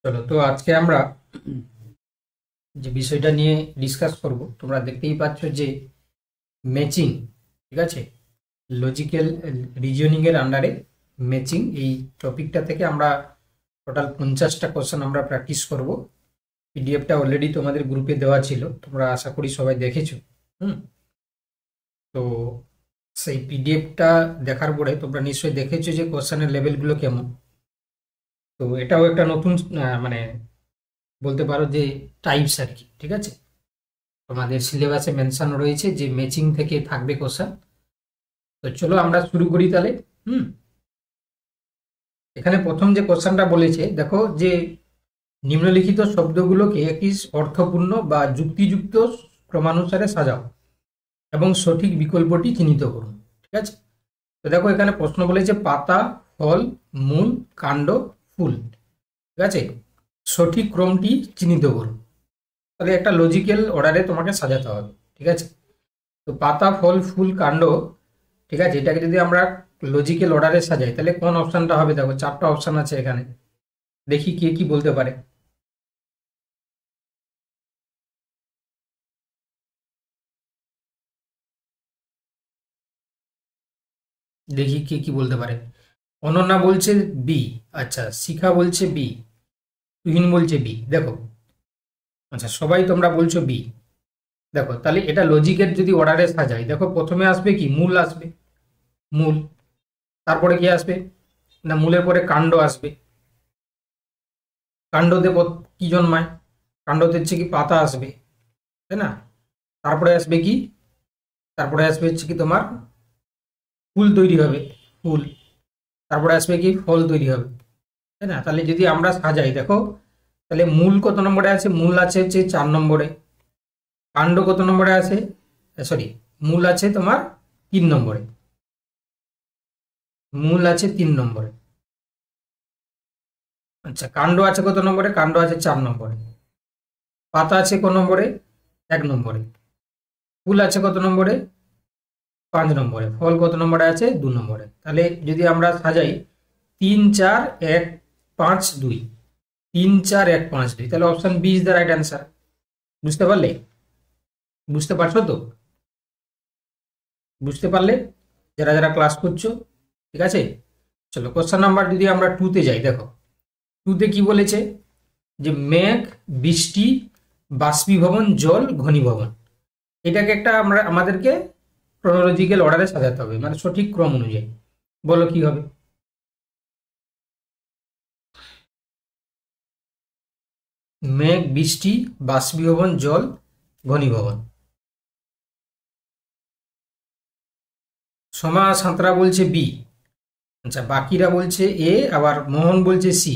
চলো তো আজকে আমরা যে বিষয়টা নিয়ে ডিসকাস করব, তোমরা দেখতেই পাচ্ছ যে ম্যাচিং, ঠিক আছে, লজিক্যাল রিজনিং এর আন্ডারে ম্যাচিং এই টপিকটা থেকে আমরা টোটাল 50টা কোশ্চেন আমরা প্র্যাকটিস করব। পিডিএফটা অলরেডি তোমাদের গ্রুপে দেওয়া ছিল, তোমরা আশা করি সবাই দেখেছো। তো সেই পিডিএফটা দেখার পরে তোমরা নিশ্চয়ই দেখেছো যে কোশ্চেনের লেভেলগুলো কেমন। তো এটাও একটা নতুন মানে বলতে পারো যে টাইপস আর কি, ঠিক আছে। তোমাদের সিলেবাসে মেনশন রয়েছে যে ম্যাচিং থেকে থাকবে কোশ্চেন। তো চলো আমরা শুরু করি তাহলে। এখানে প্রথম যে কোশ্চেনটা বলেছে, দেখো যে নিম্নলিখিত শব্দগুলোকে একটি অর্থপূর্ণ বা যুক্তিযুক্ত ক্রমানুসারে সাজাও এবং সঠিক বিকল্পটি চিহ্নিত করুন, ঠিক আছে। তো দেখো এখানে প্রশ্ন বলেছে পাতা, ফল, মূল, কাণ্ড, ফুল, ঠিক আছে, সঠিক ক্রমটি চিহ্নিত করুন। তাহলে একটা লজিক্যাল অর্ডারে তোমাকে সাজাতে হবে, ঠিক আছে। তো পাতা, ফল, ফুল, কাণ্ড, ঠিক আছে, এটাকে যদি আমরা লজিক্যাল অর্ডারে সাজাই তাহলে কোন অপশনটা হবে? দেখো 4টা অপশন আছে এখানে, দেখি কে কি বলতে পারে। দেখি কে কি বলতে পারে। অনন্যা বলছে বি, আচ্ছা শিখা বলছে বি, তুহিন বলছে বি। দেখো আচ্ছা সবাই তোমরা বলছো বি। দেখো তাহলে এটা লজিকের যদি অর্ডারে সাজাই, দেখো প্রথমে আসবে কি? মূল আসবে, মূল। তারপরে কি আসবে না? মূলের পরে কাণ্ড আসবে। কাণ্ডতে কি জন্মায়? কাণ্ডতে হচ্ছে কি পাতা আসবে, তাই না? তারপরে আসবে কি? তারপরে আসবে হচ্ছে কি তোমার ফুল তৈরি হবে, ফুল। তারপরে আসবে কি? ফল তৈরি হবে, তাই না? তাহলে যদি আমরা সাজাই, দেখো তাহলে মূল কত নম্বরে আছে? মূল আছে হচ্ছে 4 নম্বরে। কাণ্ড কত নম্বরে আছে? সরি, মূল আছে তোমার 3 নম্বরে। মূল আছে 3 নম্বরে। আচ্ছা কাণ্ড আছে কত নম্বরে? কাণ্ড আছে 4 নম্বরে। পাতা আছে কত নম্বরে? 1 নম্বরে। ফুল আছে কত নম্বরে? 5 নম্বরে। ফল কত নম্বরে আছে? 2 নম্বরে। তাহলে যদি আমরা সাজাই 3 4 1 5 2, 3 4 1 5 2, তাহলে option B is the right answer. বুঝতে পারলে? বুঝতে পারছো তো? বুঝতে পারলে যারা যারা ক্লাস করছো, ঠিক আছে। চলো কোশ্চেন নাম্বার যদি আমরা 2 তে যাই, দেখো 2 তে কি বলেছে যে মেঘ, বৃষ্টি, বাষ্পীভবন, জল, ঘনীভবন। এটাকে একটা আমরা আমাদেরকে ক্রোনোলজিক্যাল অর্ডারে সাজাতে হবে, মানে সঠিক ক্রম অনুযায়ী। বলো কি হবে? মেঘ, বৃষ্টি, বাষ্পীভবন, জল, ঘনীভবন। সোমা সাঁতরা বলছে বি। আচ্ছা বাকিরা বলছে এ, আবার মোহন বলছে সি।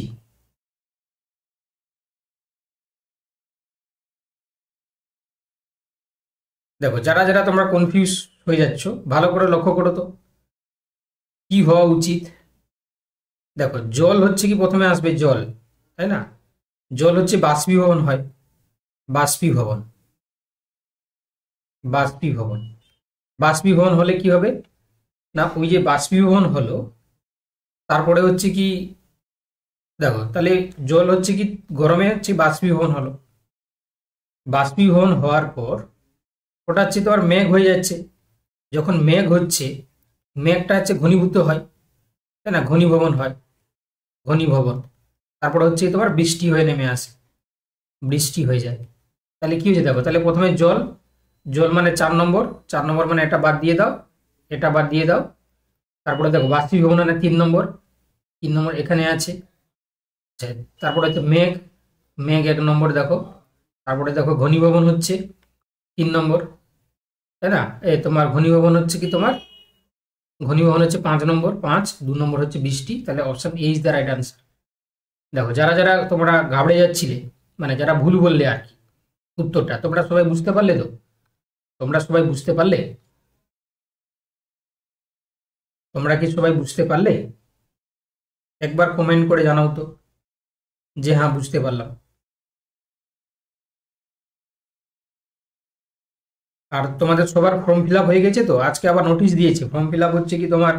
দেখো যারা যারা তোমরা কনফিউজ হয়ে যাচ্ছ, ভালো করে লক্ষ্য করো তো কি হওয়া উচিত। দেখো জল হচ্ছে কি প্রথমে আসবে জল, তাই না? জল হচ্ছে বাষ্পীভবন হয়, বাষ্পীভবন, বাষ্পীভবন। বাষ্পীভবন হলে কি হবে না? ওই যে বাষ্পীভবন হলো, তারপরে হচ্ছে কি, দেখো তাহলে জল হচ্ছে কি গরমে হচ্ছে বাষ্পীভবন হলো। বাষ্পীভবন হওয়ার পর ওটা হচ্ছে তোমার মেঘ হয়ে যাচ্ছে। যখন মেঘ হচ্ছে, মেঘটা হচ্ছে ঘনীভূত হয়, তাই না? ঘনীভবন হয়, ঘনীভবন। তারপরে হচ্ছে তোমার বৃষ্টি হয়ে নেমে আসে, বৃষ্টি হয়ে যায়। তাহলে কি হয়েছে দেখো, তাহলে প্রথমে জল, জল মানে 4 নম্বর, 4 নম্বর মানে এটা বাদ দিয়ে দাও, এটা বাদ দিয়ে দাও। তারপরে দেখো বাষ্পীভবন মানে 3 নম্বর, 3 নম্বর এখানে আছে। আচ্ছা, তারপরে হচ্ছে মেঘ, মেঘ 1 নম্বর দেখো। তারপরে দেখো ঘনীভবন হচ্ছে 3 নম্বর, তাই না? তোমার ঘনীভবন হচ্ছে কি তোমার, ঘনীভবন হচ্ছে 5 নম্বর, 5 2 নম্বর হচ্ছে বৃষ্টি। তাহলে option A is the right answer. দেখো যারা যারা তোমরা ঘাবড়ে যাচ্ছিলে, মানে যারা ভুল বললে আর কি উত্তরটা, তোমরা সবাই বুঝতে পারলে তো? তোমরা সবাই বুঝতে পারলে? তোমরা কি সবাই বুঝতে পারলে? একবার কমেন্ট করে জানাও তো যে হ্যাঁ বুঝতে পারলাম। আর তোমাদের সবার ফর্ম ফিল আপ হয়ে গেছে তো? আজকে আবার নোটিশ দিয়েছে, ফর্ম ফিল আপ হচ্ছে কি তোমার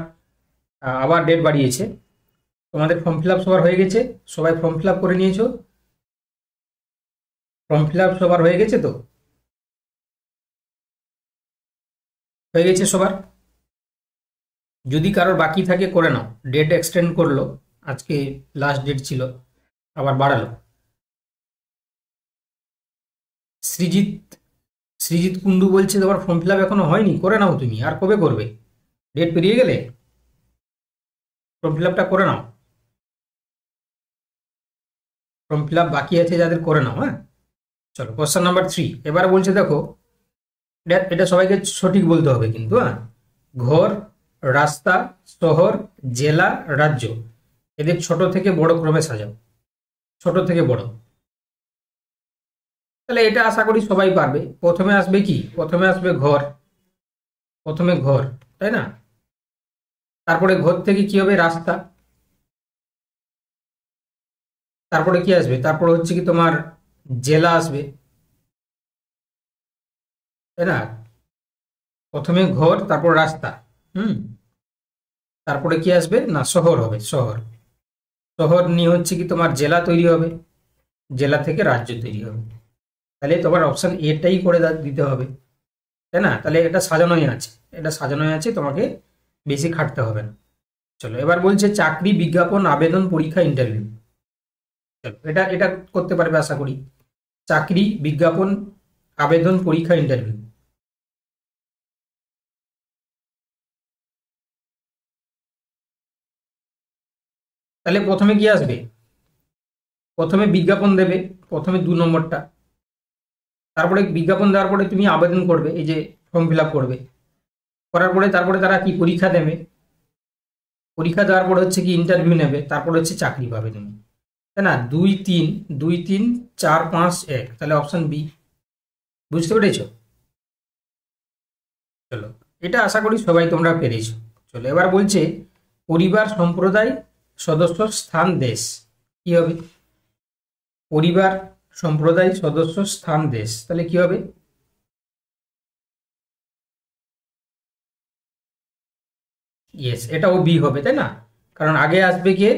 আবার ডেট বাড়িয়েছে। তোমাদের ফর্ম ফিল আপ সবার হয়ে গেছে? সবাই ফর্ম ফিল আপ করে নিয়েছো? ফর্ম ফিল আপ সবার হয়ে গেছে তো? হয়ে গেছে সবার? যদি কারোর বাকি থাকে করে নাও, ডেট এক্সটেন্ড করলো, আজকে লাস্ট ডেট ছিল, আবার বাড়ালো। সৃজিত সৃজিত কুন্ডু বলছে তোমার ফর্ম ফিল আপ এখনো হয়নি, করে নাও তুমি, আর কবে করবে? ডেট পেরিয়ে গেলে ফর্ম ফিল আপটা করে নাও। ফর্ম ফিল আপ বাকি আছে যাদের, করে নাও। হ্যাঁ, চলো কোশ্চেন নাম্বার 3। এবার বলছে দেখো, এটা সবাইকে সঠিক বলতে হবে কিন্তু। হ্যাঁ, ঘর, রাস্তা, শহর, জেলা, রাজ্য, এদের ছোট থেকে বড় ক্রমে সাজাও। ছোট থেকে বড়, তাহলে এটা আশা করি সবাই পারবে। প্রথমে আসবে কি? প্রথমে আসবে ঘর, প্রথমে ঘর, তাই না? তারপরে ঘর থেকে কি হবে? রাস্তা। তারপরে কি আসবে? তারপরে হচ্ছে কি তোমার জেলা আসবে, তাই না? প্রথমে ঘর, তারপর রাস্তা। হুম, তারপরে কি আসবে? না, শহর হবে, শহর। শহর নিয়ে হচ্ছে কি তোমার জেলা তৈরি হবে, জেলা থেকে রাজ্য তৈরি হবে। তাহলে তোমার অপশন এটাই করে দিতে হবে, তাই না? তাহলে এটা সাজানোই আছে, এটা সাজানোই আছে, তোমাকে বেশি খাটতে হবে না। চলো, এবার বলছে চাকরি বিজ্ঞাপন, আবেদন, পরীক্ষা, ইন্টারভিউ। চলো, এটা এটা করতে পারবে আশা করি। চাকরি বিজ্ঞাপন, আবেদন, পরীক্ষা, ইন্টারভিউ। তাহলে প্রথমে কি আসবে? প্রথমে বিজ্ঞাপন দেবে, প্রথমে 2 নম্বরটা। তারপরে বিজ্ঞাপন দেওয়ার পরে তুমি আবেদন করবে, এই যে ফর্ম ফিল আপ করবে, করার পরে তারপরে তারা কি পরীক্ষা দেবে, পরীক্ষা দেওয়ার পরে হচ্ছে কি ইন্টারভিউ নেবে, তারপরে হচ্ছে চাকরি পাবে তুমি, তাই না? 2 3 2 3 4 5 1, তাহলে অপশন বি। বুঝতে পেরেছো? চলো, এটা আশা করি সবাই তোমরা পেরেছো। চলো, এবার বলছে পরিবার, সম্প্রদায়, সদস্য, স্থান, দেশ, কি হবে? পরিবার, সম্প্রদায়, সদস্য, স্থান, দেশ, তাহলে কি হবে? ইয়েস, এটাও বি হবে, তাই না? কারণ আগে আসবে কি?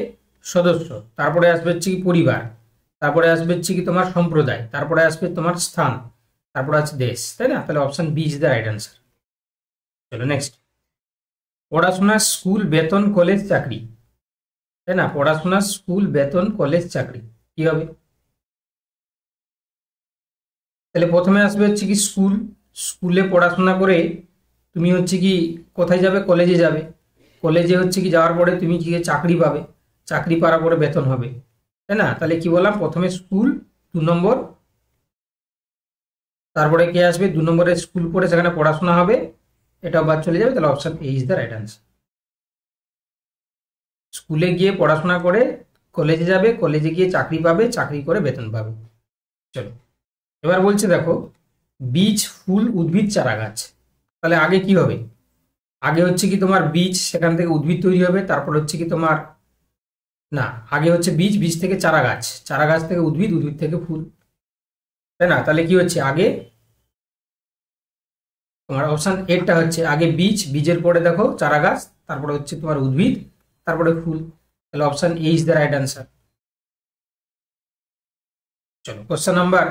সদস্য, তারপরে আসবে হচ্ছে কি পরিবার, তারপরে আসবে হচ্ছে কি তোমার সম্প্রদায়, তারপরে আসবে তোমার স্থান, তারপরে আছে দেশ, তাই না? তাহলে option B is the right answer. চলো নেক্সট। পড়াশোনা, স্কুল, বেতন, কলেজ, চাকরি, তাই না? পড়াশোনা, স্কুল, বেতন, কলেজ, চাকরি, কি হবে? তাহলে প্রথমে আসবে হচ্ছে কি স্কুল। স্কুলে পড়াশোনা করে তুমি হচ্ছে কি কোথায় যাবে? কলেজে যাবে। কলেজে হচ্ছে কি যাওয়ার পরে তুমি কি চাকরি পাবে, চাকরি পাওয়ার পরে বেতন হবে, তাই না? তাহলে কি বললাম? প্রথমে স্কুল 2 নম্বর, তারপরে কে আসবে? 2 নম্বরে স্কুল পড়ে সেখানে পড়াশোনা হবে, এটাও বাদ চলে যাবে, তাহলে option A is the right answer. স্কুলে গিয়ে পড়াশোনা করে কলেজে যাবে, কলেজে গিয়ে চাকরি পাবে, চাকরি করে বেতন পাবে। চলো, এবার বলছে দেখো, বীজ, ফুল, উদ্ভিদ, চারা গাছ, তাহলে আগে কি হবে? আগে হচ্ছে কি তোমার বীজ, সেখান থেকে উদ্ভিদ তৈরি হবে, তারপর হচ্ছে কি তোমার, না, আগে হচ্ছে বীজ, বীজ থেকে চারা গাছ, চারা গাছ থেকে উদ্ভিদ, উদ্ভিদ থেকে ফুল, তাই না? তাহলে কি হচ্ছে? আগে তোমার অপশন এরটা হচ্ছে আগে বীজ, বীজের পরে দেখো চারা গাছ, তারপরে হচ্ছে তোমার উদ্ভিদ, তারপরে ফুল, তাহলে option A is the right answer. চলো কোশ্চেন নাম্বার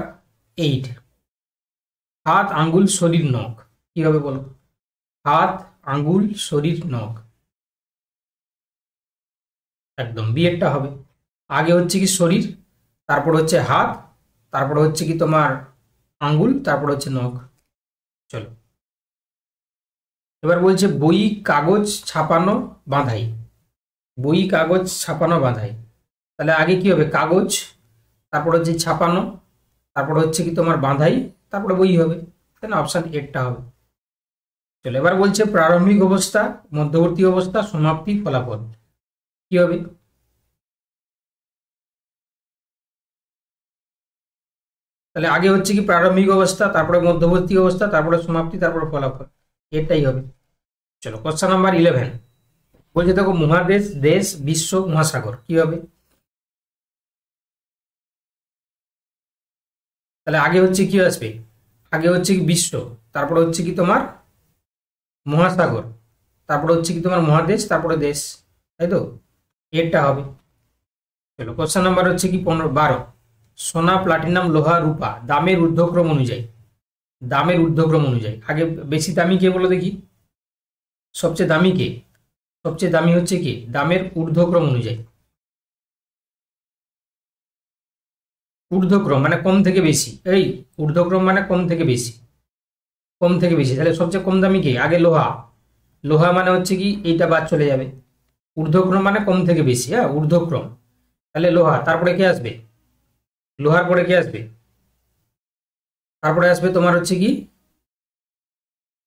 8। হাত, আঙ্গুল, শরীর, নখ, কি হবে বলো? হাত, আঙ্গুল, শরীর, নখ, একদম বি এরটা হবে। আগে হচ্ছে কি শরীর, তারপর হচ্ছে হাত, তারপর হচ্ছে কি তোমার আঙ্গুল, তারপর হচ্ছে নখ। চলো, এবার বলছে বই, কাগজ, ছাপানো, বাঁধাই। বই, কাগজ, ছাপানো, বাঁধাই, তাহলে আগে কি হবে? কাগজ, তারপর হচ্ছে ছাপানো, তারপর হচ্ছে কি তোমার বাঁধাই, তারপরে বই হবে, তাই না? অপশন এরটা হবে। চলো, এবার বলছে প্রারম্ভিক অবস্থা, মধ্যবর্তী অবস্থা, সমাপ্তি, ফলাফল, কি হবে? তাহলে আগে হচ্ছে কি প্রারম্ভিক অবস্থা, তারপরে মধ্যবর্তী অবস্থা, তারপরে সমাপ্তি, তারপরে ফলাফল, এটাই হবে। চলো কোশ্চেন নাম্বার 11। বলছে দেখো, মহাদেশ, দেশ, বিশ্ব, মহাসাগর, কি হবে? তাহলে আগে হচ্ছে কি আসবে? আগে হচ্ছে কি বিশ্ব, তারপরে হচ্ছে কি তোমার মহাসাগর, তারপরে হচ্ছে কি তোমার মহাদেশ, তারপরে দেশ, তাই তো? এরটা হবে। চলো কোশ্চেন নাম্বার হচ্ছে কি 12। সোনা, প্লাটিনাম, লোহা, রূপা দামের ঊর্ধ্বক্রম অনুযায়ী, দামের ঊর্ধ্বক্রম অনুযায়ী আগে বেশি দামি কে বলো দেখি, সবচেয়ে দামি কে, সবচেয়ে দামি হচ্ছে কি দামের ঊর্ধ্বক্রম অনুযায়ী, ঊর্ধ্বক্রম মানে কম থেকে বেশি, এই ঊর্ধ্বক্রম মানে কম থেকে বেশি, কম থেকে বেশি, তাহলে সবচেয়ে কম দামি কে, আগে লোহা, লোহা মানে হচ্ছে কি এইটা বাদ চলে যাবে, ঊর্ধ্বক্রম মানে কম থেকে বেশি, হ্যাঁ ঊর্ধ্বক্রম, তাহলে লোহা, তারপরে কে আসবে, লোহার পরে কে আসবে, তারপরে আসবে তোমার হচ্ছে কি,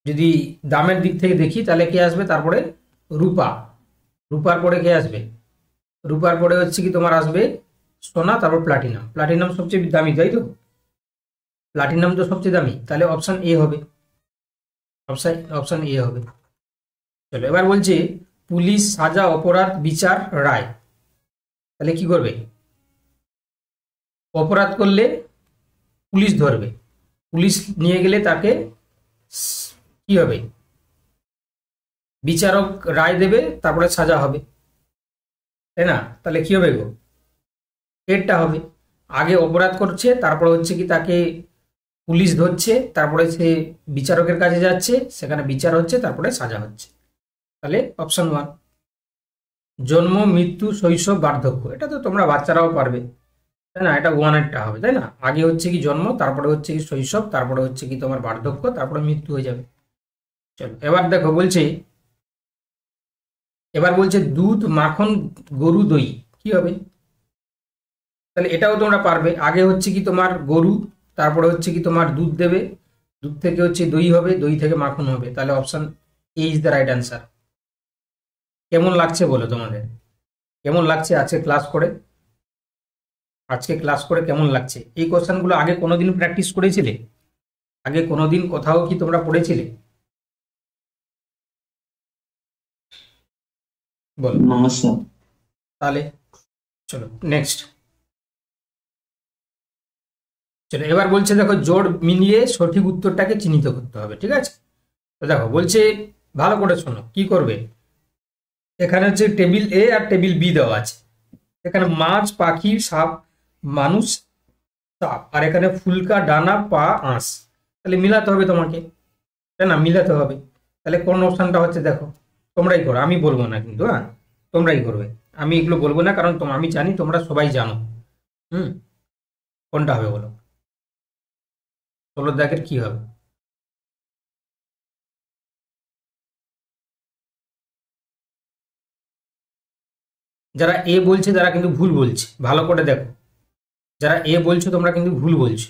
যদি দামের দিক থেকে দেখি তাহলে কে আসবে তারপরে, রূপা, রূপার পরে কে আসবে, রূপার পরে হচ্ছে কি তোমার আসবে সোনা, তারপর প্লাটিনাম, প্লাটিনাম সবচেয়ে দামি তাই তো, প্লাটিনাম তো সবচেয়ে দামি, তাহলে অপশন এ হবে, অপশন অপশন এ হবে। চলো এবার বলছে পুলিশ সাজা, অপরাধ, বিচার, রায়, তাহলে কি করবে, অপরাধ করলে পুলিশ ধরবে, পুলিশ নিয়ে গেলে তাকে কি হবে, বিচারক রায় দেবে, তারপরে সাজা হবে, তাই না, তাহলে কি হবে গো, এরটা হবে, আগে অপরাধ করছে, তারপরে হচ্ছে কি তাকে পুলিশ ধরছে, তারপরে সে বিচারকের কাছে যাচ্ছে, সেখানে বিচার হচ্ছে, তারপরে সাজা হচ্ছে, তাহলে অপশন 1। জন্ম, মৃত্যু, শৈশব, বার্ধক্য, এটা তো তোমরা বাচ্চারাও পারবে, তাই না, এটা 1-এরটা হবে, তাই না, আগে হচ্ছে কি জন্ম, তারপরে হচ্ছে কি শৈশব, তারপরে হচ্ছে কি তোমার বার্ধক্য, তারপরে মৃত্যু হয়ে যাবে। চলো এবার দেখো বলছে, এবার বলছে দুধ, মাখন, গরু, দই, কি হবে, তাহলে এটাও তোমরা পারবে, আগে হচ্ছে কি তোমার গরু, তারপরে হচ্ছে কি তোমার দুধ দেবে, দুধ থেকে হচ্ছে দই হবে, দই থেকে মাখন হবে, তাহলে option A is the right answer. কেমন লাগছে বলো তোমাদের, কেমন লাগছে আজকে ক্লাস করে, আজকে ক্লাস করে কেমন লাগছে, এই কোশ্চেনগুলো আগে কোনোদিন প্র্যাকটিস করেছিলে, আগে কোনোদিন কোথাও কি তোমরা পড়েছিলে, বলো, নমস্কার। তাহলে চলো নেক্সট, চলো এবার বলছে দেখো জোড় মিলিয়ে সঠিক উত্তরটাকে চিহ্নিত করতে হবে, ঠিক আছে, তো দেখো বলছে ভালো করে শোনো কি করবে, এখানে হচ্ছে টেবিল এ আর টেবিল বি দেওয়া আছে, এখানে মাছ, পাখি, সাপ, মানুষ, সাপ, আর এখানে ফুলকা, ডানা, পা, আঁশ, তাহলে মিলাতে হবে তোমাকে, তাই না, মিলাতে হবে, তাহলে কোন অপশনটা হচ্ছে দেখো, তোমরাই করো, আমি বলবো না কিন্তু, হ্যাঁ তোমরাই করবে, আমি এগুলো বলবো না, কারণ আমি জানি তোমরা সবাই জানো, হুম, কোনটা হবে বলো, 16 দাগের কি হবে, যারা এ বলছে তারা কিন্তু ভুল বলছে, ভালো করে দেখো, যারা এ বলছো তোমরা কিন্তু ভুল বলছো,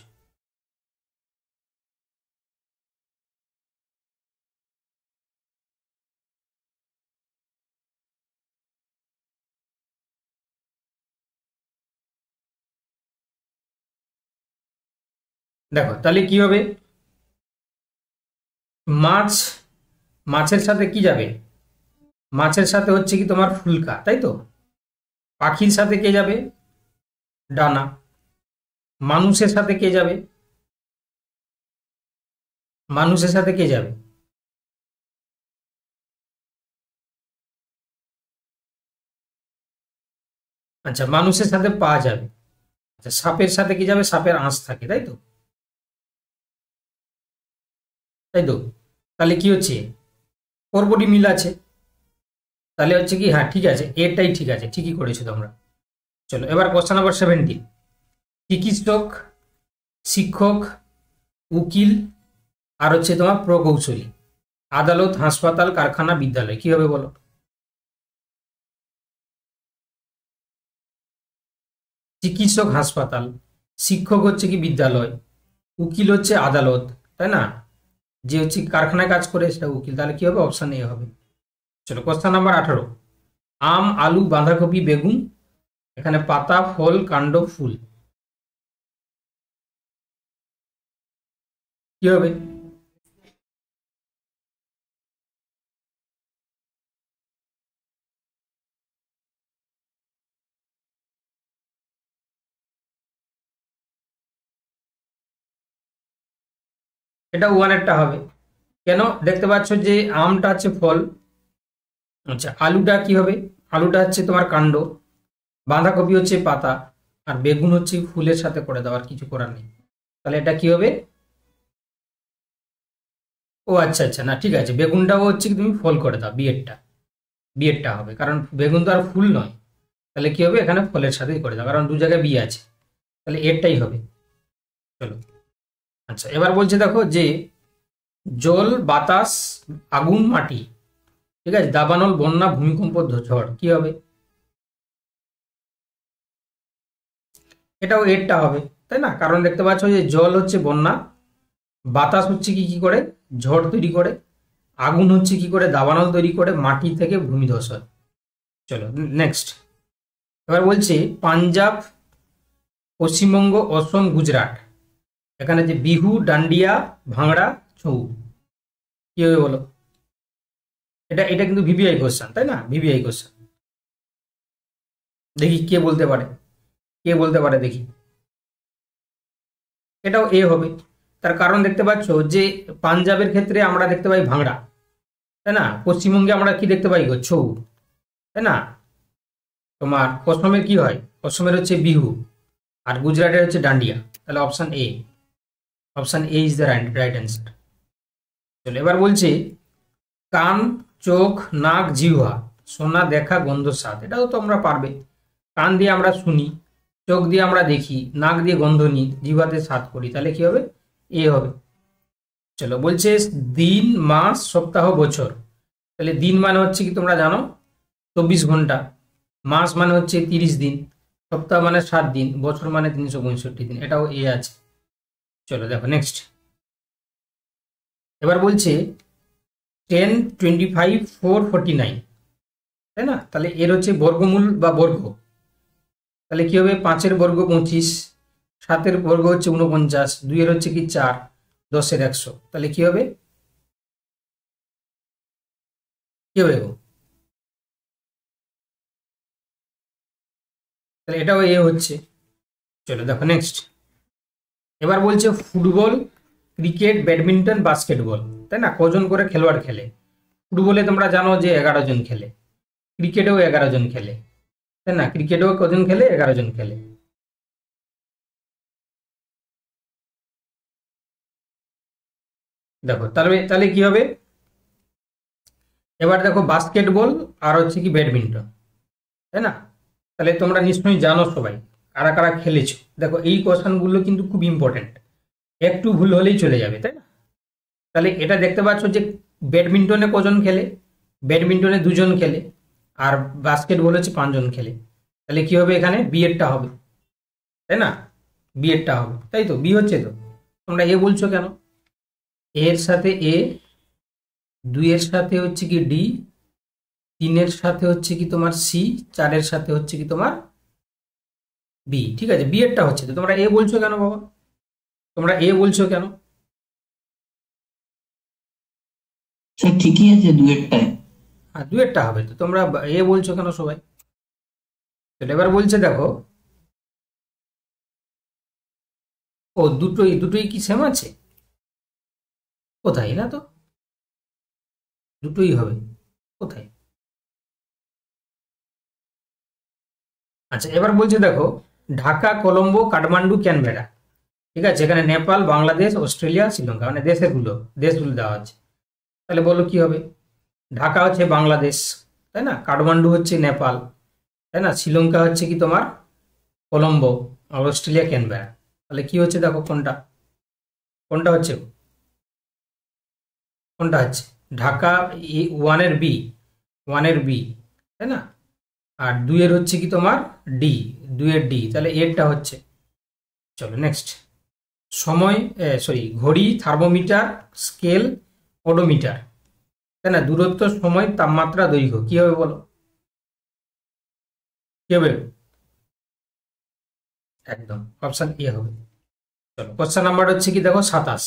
দেখো তাহলে কি হবে, মাছ, মাছের সাথে কি যাবে, মাছের সাথে হচ্ছে কি তোমার ফুলকা, তাই তো, পাখির সাথে কে যাবে, ডানা, মানুষের সাথে কে যাবে, মানুষের সাথে কে যাবে, আচ্ছা মানুষের সাথে পা যাবে, আচ্ছা সাপের সাথে কি যাবে, সাপের আঁশ থাকে, তাই তো, তাই তো, তাহলে কি হচ্ছে পরপরই মিল আছে, তাহলে হচ্ছে কি হ্যাঁ ঠিক আছে, এটাই ঠিক আছে, ঠিকই করেছো তোমরা। চলো এবার কোশ্চেন নাম্বার 17, চিকিৎসক, শিক্ষক, উকিল, আর হচ্ছে তোমার প্রকৌশলী, আদালত, হাসপাতাল, কারখানা, বিদ্যালয়, কি হবে বলো, চিকিৎসক হাসপাতাল, শিক্ষক হচ্ছে কি বিদ্যালয়, উকিল হচ্ছে আদালত, তাই না, যে হচ্ছে কারখানায় কাজ করে সেটা উকিল, তাহলে কি হবে অপশন এ হবে। চলো কোশ্চেন নাম্বার 18, আম, আলু, বাঁধাকপি, বেগুন, এখানে পাতা, ফল, কাণ্ড, ফুল, কি হবে, এটা 1-এরটা হবে, কেন দেখতে পাচ্ছ যে আমটা হচ্ছে ফল, আচ্ছা আলুটা কি হবে, আলুটা হচ্ছে তোমার কাণ্ড, বাঁধাকপি হচ্ছে পাতা, আর বেগুন হচ্ছে ফুলের সাথে করে দাও, আর কিছু করার নেই। তাহলে এটা কি হবে? ও আচ্ছা আচ্ছা, না ঠিক আছে, বেগুনটাও হচ্ছে কি তুমি ফল করে দাও, বিয়েরটা হবে, কারণ বেগুন তো আর ফুল নয়। তাহলে কি হবে, এখানে ফলের সাথেই করে দাও, কারণ দু জায়গায় বিয়ে আছে। তাহলে এরটাই হবে। চলো, আচ্ছা এবার বলছে দেখো যে জল, বাতাস, আগুন, মাটি, ঠিক আছে, দাবানল, বন্যা, ভূমিকম্প, ঝড়, কি হবে? এটাও এরটা হবে, তাই না? কারণ দেখতে পাচ্ছ যে জল হচ্ছে বন্যা, বাতাস হচ্ছে কি কি করে ঝড় তৈরি করে, আগুন হচ্ছে কি করে দাবানল তৈরি করে, মাটি থেকে ভূমিধস হয়। চলো নেক্সট। এবার বলছে পাঞ্জাব, পশ্চিমবঙ্গ, অসম, গুজরাট, এখানে যে বিহু, ডান্ডিয়া, ভাংড়া, ছৌ, কি হবে বলো? এটা এটা কিন্তু ভিভিআই কোশ্চেন, তাই না? VVI question. দেখি কে বলতে পারে, কে বলতে পারে দেখি। এটাও এ হবে। তার কারণ দেখতে পাচ্ছ যে পাঞ্জাবের ক্ষেত্রে আমরা দেখতে পাই ভাংড়া, তাই না? পশ্চিমবঙ্গে আমরা কি দেখতে পাই গো? ছৌ, তাই না? তোমার অসমের কি হয়? অসমের হচ্ছে বিহু, আর গুজরাটের হচ্ছে ডান্ডিয়া। তাহলে option A, option A is the right answer. চলো এবার বলছে কান, চোখ, নাক, জিহ্বা, শোনা, দেখা, গন্ধ, স্বাদ, এটাও তো আমরা পারবে। কান দিয়ে আমরা শুনি, চোখ দিয়ে আমরা দেখি, নাক দিয়ে গন্ধ নিই, জিহ্বাতে স্বাদ করি, তাহলে কি হবে? এ হবে। চলো বলছে দিন, মাস, সপ্তাহ, বছর, তাহলে দিন মানে হচ্ছে কি তোমরা জানো 24 ঘন্টা, মাস মানে হচ্ছে 30 দিন, সপ্তাহ মানে 7 দিন, বছর মানে 365 দিন, এটাও এ আছে। চলো দেখো নেক্সট। এবার বলছে 10, 25, 4, 49, তাই না? তাহলে এর হচ্ছে বর্গমূল বা বর্গ, তাহলে কি হবে? 5-এর বর্গ 25, 7-এর বর্গ হচ্ছে 49, 2-এর হচ্ছে কি 4, 10-এর 100, তাহলে কি হবে? কি হবে গো? তাহলে এটাও এ হচ্ছে। চলো দেখো নেক্সট। এবার বলছে ফুটবল, ক্রিকেট, ব্যাডমিন্টন, বাস্কেটবল, তাই না? কজন করে খেলোয়াড় খেলে? ফুটবলে তোমরা জানো যে 11 জন খেলে, ক্রিকেটেও 11 জন খেলে, তাই না? ক্রিকেটেও কজন খেলে? 11 জন খেলে। দেখো তাহলে তাহলে কি হবে? এবার দেখো বাস্কেটবল আর হচ্ছে কি ব্যাডমিন্টন, তাই না? তাহলে তোমরা নিশ্চয়ই জানো সবাই কারা কারা খেলেছো। দেখো এই কোশ্চেনগুলো কিন্তু খুব ইম্পর্টেন্ট, একটু ভুল হলেই চলে যাবে, তাই না? তাহলে এটা দেখতে পাচ্ছ যে ব্যাডমিন্টনে কজন খেলে? ব্যাডমিন্টনে 2 জন খেলে, আর বাস্কেটবল হচ্ছে 5 জন খেলে। তাহলে কি হবে? এখানে বিয়েরটা হবে, তাই না? বিয়েরটা হবে, তাই তো? বি হচ্ছে তো। তোমরা এ বলছো কেন? এর সাথে এ, 2-এর সাথে হচ্ছে কি ডি, 3-এর সাথে হচ্ছে কি তোমার সি, 4-এর সাথে হচ্ছে কি তোমার বি। ঠিক আছে, বিয়েরটা হচ্ছে তো। তোমরা এ বলছো কেন বাবা? তোমরা এ বলছো কেন? স্যার ঠিকই আছে দুয়েরটায়। হ্যাঁ, 2-এরটা হবে তো, তোমরা এ বলছো কেন সবাই? তো এবার বলছে দেখো, ও দুটোই দুটোই কি সেম আছে? কোথায়? না তো, দুটোই হবে, কোথায়? আচ্ছা এবার বলছে দেখো ঢাকা, কলম্বো, কাঠমান্ডু, ক্যানবেরা, ঠিক আছে, এখানে নেপাল, বাংলাদেশ, অস্ট্রেলিয়া, শ্রীলঙ্কা, মানে দেশগুলো দেওয়া আছে। তাহলে বলো কি হবে? ঢাকা হচ্ছে বাংলাদেশ, তাই না? কাঠমান্ডু হচ্ছে নেপাল, তাই না? শ্রীলঙ্কা হচ্ছে কি তোমার কলম্বো, আর অস্ট্রেলিয়া ক্যানবেরা। তাহলে কি হচ্ছে দেখো, কোনটা কোনটা হচ্ছে? কোনটা হচ্ছে? ঢাকা, ওয়ানের বি, ওয়ানের বি, তাই না? আর 2-এর হচ্ছে কি তোমার ডি, 2-এর ডি, তাহলে এরটা হচ্ছে। চলো নেক্সট। সময়, সরি, ঘড়ি, থার্মোমিটার, স্কেল, ওডোমিটার, তাই না? দূরত্ব, সময়, তাপমাত্রা, দৈর্ঘ্য, কি হবে বলো? কি হবে? একদম অপশন এ হবে। চলো কোশ্চেন নাম্বার হচ্ছে কি দেখো 27।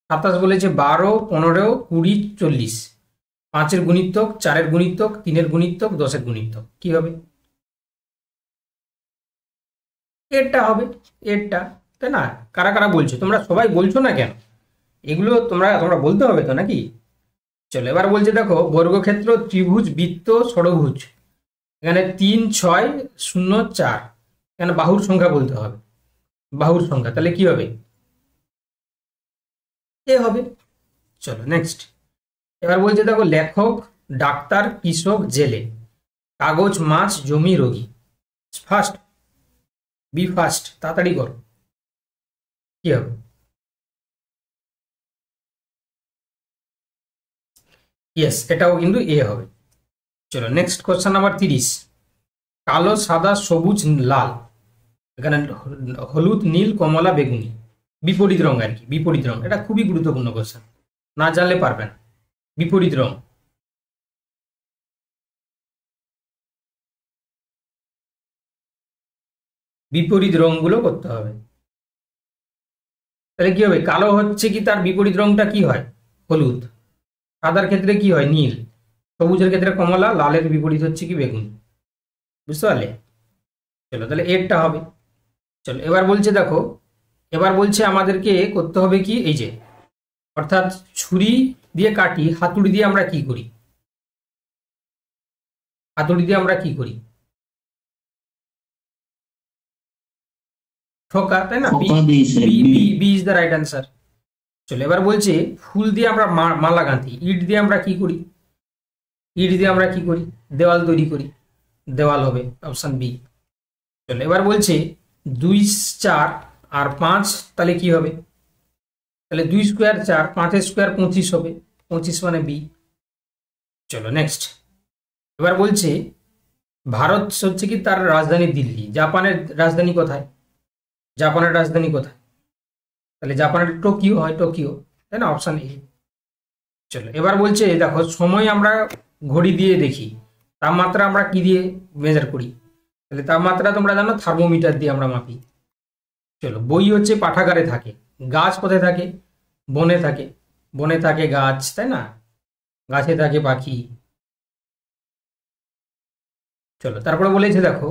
27 বলেছে 12, 15, 20, 40, 5-এর গুণিতক, 4-এর গুণিতক, 3-এর গুণিতক, 10-এর গুণিতক, কি হবে? এরটা হবে, এরটা, তাই না? কারা কারা বলছো? তোমরা সবাই বলছো না কেন? এগুলো তোমরা তোমরা বলতে হবে তো নাকি? চলো এবার বলছে দেখো বর্গক্ষেত্র, ত্রিভুজ, বৃত্ত, ষড়ভুজ, এখানে 3, 6, 0, 4, কেন বাহুর সংখ্যা বলতে হবে, বাহুর সংখ্যা, তাহলে কি হবে, এ হবে। চলো নেক্সট। এবার বলছে দেখো, লেখক, ডাক্তার, কৃষক, জেলে, কাগজ, মাছ, জমি, রোগী। ফার্স্ট, বি ফার্স্ট, তাড়াতাড়ি করো, কি হবে? ইয়েস, এটাও কিন্তু এ হবে। চলো নেক্সট কোশ্চেন নাম্বার 30। কালো, সাদা, সবুজ, লাল, এখানে হলুদ, নীল, কমলা, বেগুনি, বিপরীত রং আর কি, বিপরীত রং। এটা খুবই গুরুত্বপূর্ণ কোশ্চেন, না জানলে পারবেন। বিপরীত রং, বিপরীত রংগুলো করতে হবে। তাহলে কি হবে, কালো হচ্ছে কি তার বিপরীত রংটা কি হয়, হলুদ। সাদার ক্ষেত্রে কি হয়, নীল। সবুজের ক্ষেত্রে কমলা, লালের বিপরীত হচ্ছে কি বেগুনি। বুঝতে পারলে? চলো তাহলে এরটা হবে। চলো এবার বলছে দেখো, এবার বলছে আমাদেরকে করতে হবে কি, এই যে অর্থাৎ ছুরি দিয়ে কাটি, হাতুড়ি দিয়ে আমরা কি করি, হাতুড়ি দিয়ে আমরা কি করি, ঠোকা, তাই না? বি, খোকা দিই sir, B, B. B, B is the right answer. চলো এবার বলছে ফুল দিয়ে আমরা মালা গাঁথি, ইট দিয়ে আমরা কি করি, ইট দিয়ে আমরা কি করি, দেওয়াল তৈরি করি, দেওয়াল হবে অপশন বি। চলো এবার বলছে 2, 4 আর 5, তাহলে কি হবে, তাহলে 2 স্কোয়ার 4, 5 স্কোয়ার 25 হবে, 25 মানে বি। চলো নেক্সট। এবার বলছে ভারত হচ্ছে কি তার রাজধানী দিল্লি, জাপানের রাজধানী কোথায়, জাপানের রাজধানী কোথায়, তাহলে জাপানের টোকিও হয়, টোকিও, তাই না, অপশন এ। চলো এবার বলছে দেখো, সময় আমরা ঘড়ি দিয়ে দেখি, তাপমাত্রা আমরা কি দিয়ে মেজার করি, তাহলে তাপমাত্রা তোমরা জানো থার্মোমিটার দিয়ে আমরা মাপি। চলো বই হচ্ছে পাঠাগারে থাকে, গাছ কোথায় থাকে, বনে থাকে, বনে থাকে গাছ, তাই না, গাছে থাকে পাখি। চলো তারপরে বলেছে দেখো,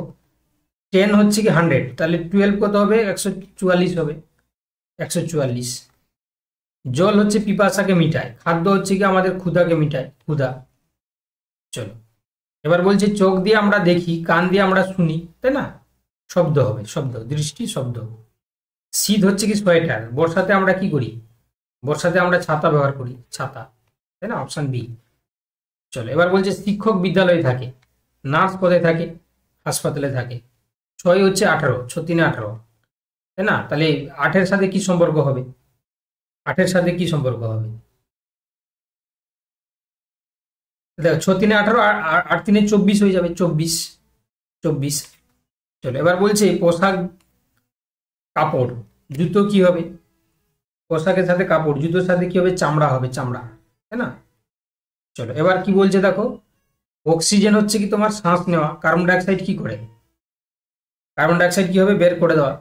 10 হচ্ছে কি 100, তাহলে 12 কত হবে, 144 হবে, 144। জল হচ্ছে পিপাসাকে মিটায়, খাদ্য হচ্ছে কি আমাদের ক্ষুধাকে মিটায়, ক্ষুধা। চলো এবার বলছে চোখ দিয়ে আমরা দেখি, কান দিয়ে আমরা শুনি, তাই না, শব্দ হবে, শব্দ, দৃষ্টি, শব্দ। শীত হচ্ছে কি সোয়েটার, বর্ষাতে আমরা কি করি, বর্ষাতে আমরা ছাতা ব্যবহার করি, ছাতা, তাই না, অপশন বি। চলো এবার বলছে শিক্ষক বিদ্যালয়ে থাকে, নার্স কোথায় থাকে, হাসপাতালে থাকে। 6 হচ্ছে 18, 6 × 18, তাই না, তাহলে 8-এর সাথে কি সম্পর্ক হবে, 8-এর সাথে কি সম্পর্ক হবে, দেখো 6 × 3 = 18, 8 × 3 = 24 হয়ে যাবে, 24, 24। চলো এবার বলছে পোশাক, কাপড়, জুতো কি হবে, পোশাকের সাথে কাপড়, জুতোর সাথে কি হবে, চামড়া হবে, চামড়া, তাই না। চলো এবার কি বলছে দেখো, অক্সিজেন হচ্ছে কি তোমার শ্বাস নেওয়া, কার্বন ডাইঅক্সাইড কি করে, কার্বন ডাইঅক্সাইড কি হবে, বের করে দেওয়া।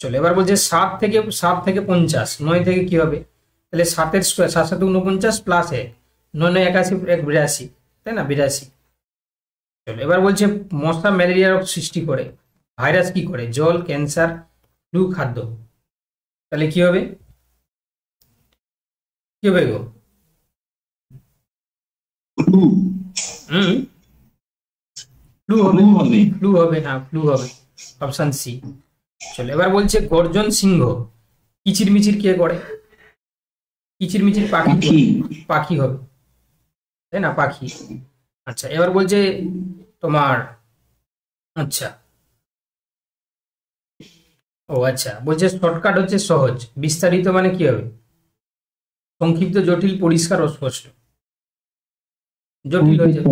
চলো এবার বলছে 7 থেকে 50, 9 থেকে কি হবে, তাহলে 7-এর স্কোয়ার, 7 × 7 = 49 প্লাস 1, 9 × 81, 1 = 82, তাই না, 82। চলো এবার বলছে মশা ম্যালেরিয়া রোগ সৃষ্টি করে, ভাইরাস কি করে, জল, ক্যান্সার, ফ্লু, খাদ্য, তাহলে কি হবে, কি হবে গো, ফ্লু। হুম, ফ্লু হবে, ফ্লু হবে। ফ্লু হবে, হ্যাঁ ফ্লু হবে, অপশন সি। চলো এবার বলছে গর্জন সিংহ, কিচিরমিচির কে করে, কিচিরমিচির পাখি পাখি। পাখি হবে, তাই না, পাখি। আচ্ছা এবার বলছে তোমার, আচ্ছা, ও আচ্ছা, বলছে শর্টকাট হচ্ছে সহজ, বিস্তারিত মানে কি হবে, সংক্ষিপ্ত, জটিল, পরিষ্কার, অস্পষ্ট। জটিল হয়ে যায়,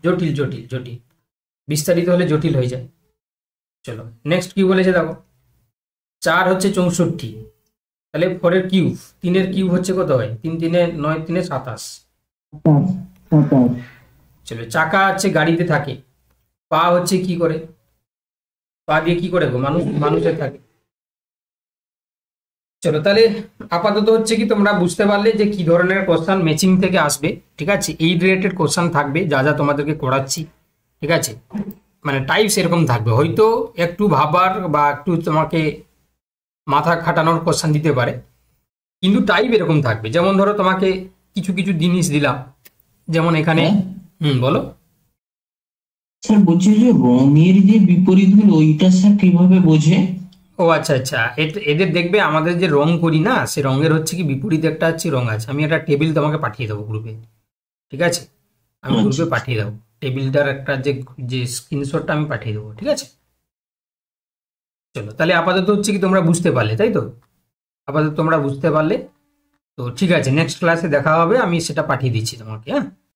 জটিল, জটিল, জটিল, বিস্তারিত হলে জটিল হয়ে যায়। চলো নেক্সট কি বলেছে দেখো, 4 হচ্ছে 64, তাহলে 4-এর কিউব, 3-এর কিউব হচ্ছে কত হয়, 3 × 3 = 9, 3 × 27। চলো চাকা হচ্ছে গাড়িতে থাকে, পা হচ্ছে কি করে, পা দিয়ে কি করে গো, মানুষের থাকে। চলো তাহলে আপাতত হচ্ছে কি তোমরা বুঝতে পারলে যে কি ধরনের কোশ্চেন ম্যাচিং থেকে আসবে, ঠিক আছে, এই রিলেটেড কোশ্চেন থাকবে যা যা তোমাদেরকে করাচ্ছি, ঠিক আছে, মানে টাইপস এরকম থাকবে, হয়তো একটু ভাবার বা একটু তোমাকে মাথা খাটানোর কোশ্চেন দিতে পারে, কিন্তু টাইপ এরকম থাকবে। যেমন ধরো তোমাকে কিছু কিছু জিনিস দিলাম, যেমন এখানে, হ্যাঁ? বলো, স্যার বলছি যে রঙের যে বিপরীত গুলো ওইটা স্যার কিভাবে বোঝে? ও আচ্ছা আচ্ছা, এদের দেখবে আমাদের যে রং করি না, সে রঙের হচ্ছে কি বিপরীত একটা হচ্ছে রং আছে। আমি একটা টেবিল তোমাকে পাঠিয়ে দেবো গ্রুপে, ঠিক আছে? আমি আচ্ছা গ্রুপে পাঠিয়ে দেবো টেবিলটার একটা যে যে স্ক্রিনশটটা আমি পাঠিয়ে দেবো, ঠিক আছে? চলো তাহলে আপাতত হচ্ছে কি তোমরা বুঝতে পারলে, তাই তো? আপাতত তোমরা বুঝতে পারলে তো ঠিক আছে, নেক্সট ক্লাসে দেখা হবে, আমি সেটা পাঠিয়ে দিচ্ছি তোমাকে, হ্যাঁ।